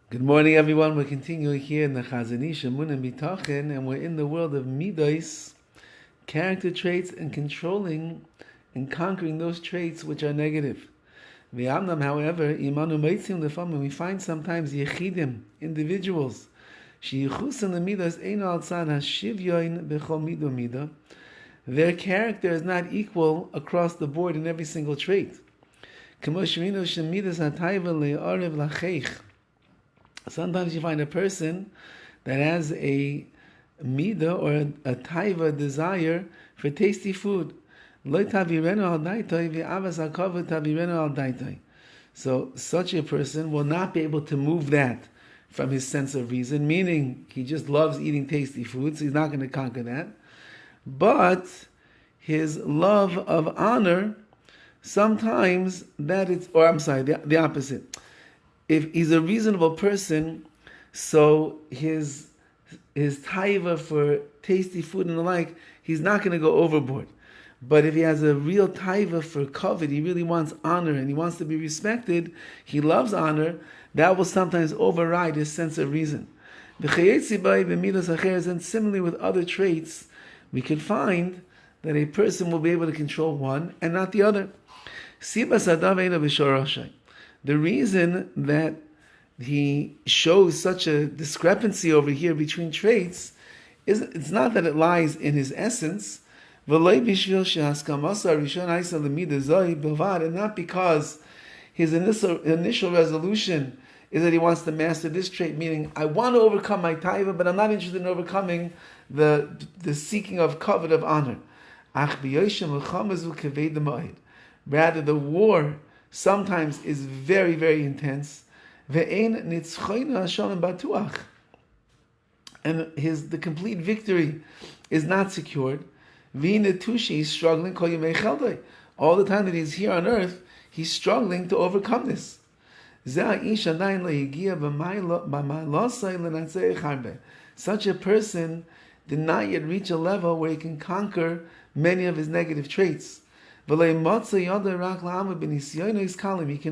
Good morning, everyone. We're continuing here in the Chazon Ish, Emunah Mitachen, and we're in the world of Middos, character traits, and controlling and conquering those traits which are negative. V'amnam, however, imanu meitzim lefamim, we find sometimes yechidim, individuals, sheyichusim lemidos eino al tzad hashivyoin b'chol mido midah. Their character is not equal across the board in every single trait. K'mo sheminu shemidas hatayva le'orev lacheich. Sometimes you find a person that has a midah or a taiva desire for tasty food. So such a person will not be able to move that from his sense of reason, meaning he just loves eating tasty food, so he's not going to conquer that. But his love of honor, sometimes the opposite. If he's a reasonable person, so his taiva for tasty food and the like, he's not going to go overboard. But if he has a real taiva for kavod, he really wants honor and he wants to be respected, he loves honor, that will sometimes override his sense of reason. And similarly with other traits, we can find that a person will be able to control one and not the other. The reason that he shows such a discrepancy over here between traits is it's not that it lies in his essence, and not because his initial resolution is that he wants to master this trait, meaning I want to overcome my taiva, but I'm not interested in overcoming the seeking of kavod, of honor. Rather, the war sometimes is very, very intense. And the complete victory is not secured. He's struggling. All the time that he's here on earth, he's struggling to overcome this. Such a person did not yet reach a level where he can conquer many of his negative traits. He can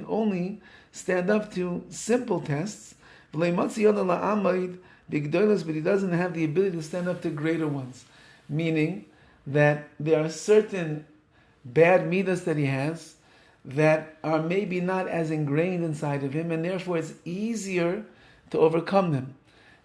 only stand up to simple tests, but he doesn't have the ability to stand up to greater ones. Meaning that there are certain bad midas that he has that are maybe not as ingrained inside of him, and therefore it's easier to overcome them.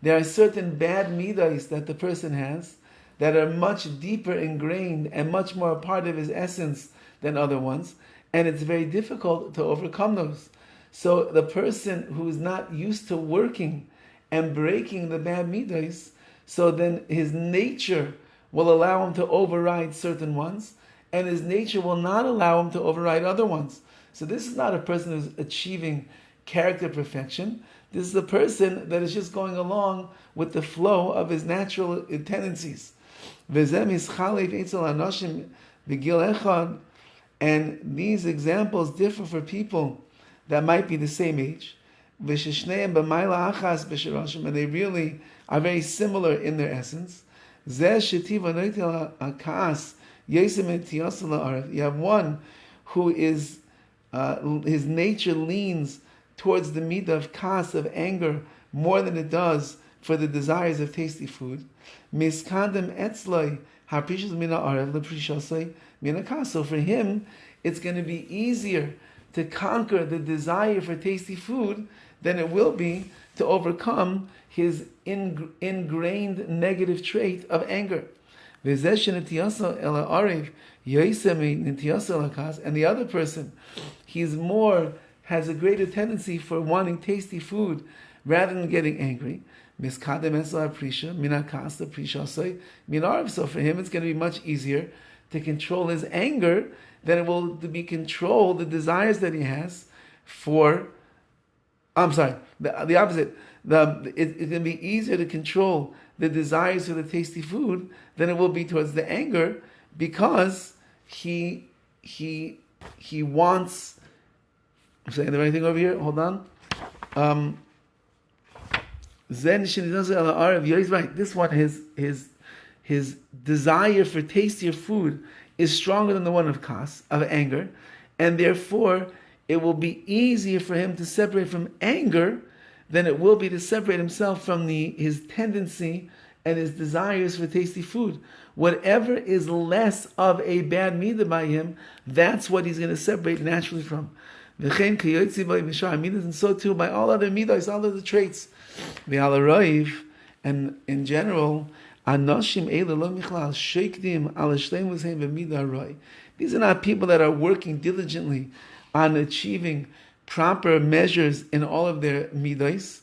There are certain bad midas that the person has that are much deeper ingrained and much more a part of his essence than other ones, and it's very difficult to overcome those. So the person who is not used to working and breaking the bad midas, so then his nature will allow him to override certain ones, and his nature will not allow him to override other ones. So this is not a person who's achieving character perfection. This is a person that is just going along with the flow of his natural tendencies. And these examples differ for people that might be the same age. And they really are very similar in their essence. You have one who is, his nature leans towards the midah of kas, of anger, more than it does for the desires of tasty food. So for him, it's going to be easier to conquer the desire for tasty food than it will be to overcome his ingrained negative trait of anger. And the other person, has a greater tendency for wanting tasty food rather than getting angry. So for him, it's going to be much easier to control his anger than it will to be control the desires that he has for. The opposite. It's going to be easier to control the desires for the tasty food than it will be towards the anger, because he wants. I'm saying the right thing over here. Hold on. Right. This one, his desire for tastier food is stronger than the one of kas, of anger, and therefore it will be easier for him to separate from anger then it will be to separate himself from his tendency and his desires for tasty food. Whatever is less of a bad midah by him, that's what he's going to separate naturally from. And so too by all other midos, all other traits. And in general, these are not people that are working diligently on achieving proper measures in all of their midos.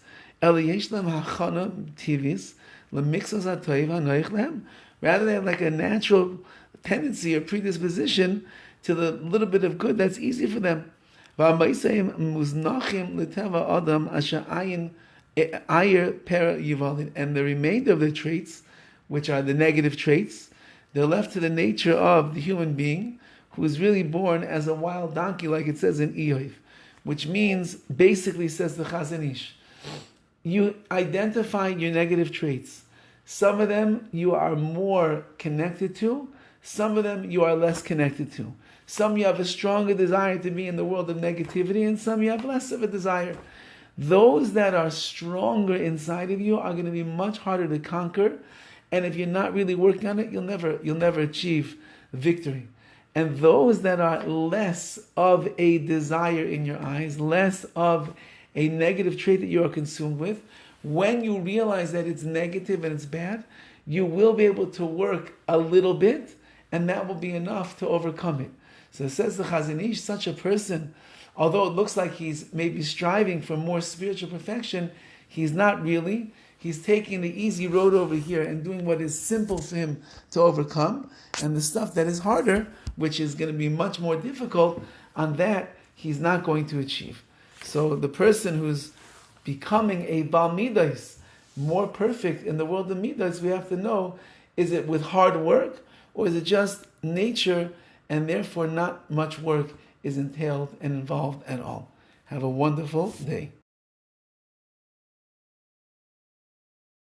Rather, they have like a natural tendency or predisposition to the little bit of good that's easy for them. And the remainder of the traits, which are the negative traits, they're left to the nature of the human being, who is really born as a wild donkey, like it says in Eov, which means, basically says the Chazon Ish, you identify your negative traits. Some of them you are more connected to, some of them you are less connected to. Some you have a stronger desire to be in the world of negativity, and some you have less of a desire. Those that are stronger inside of you are going to be much harder to conquer, and if you're not really working on it, you'll never achieve victory. And those that are less of a desire in your eyes, less of a negative trait that you are consumed with, when you realize that it's negative and it's bad, you will be able to work a little bit, and that will be enough to overcome it. So it says the Chazon Ish, such a person, although it looks like he's maybe striving for more spiritual perfection, he's not really. He's taking the easy road over here and doing what is simple for him to overcome, and the stuff that is harder, which is going to be much more difficult, on that he's not going to achieve. So the person who's becoming a Bal Midos, more perfect in the world of Midos, we have to know, is it with hard work, or is it just nature, and therefore not much work is entailed and involved at all. Have a wonderful day.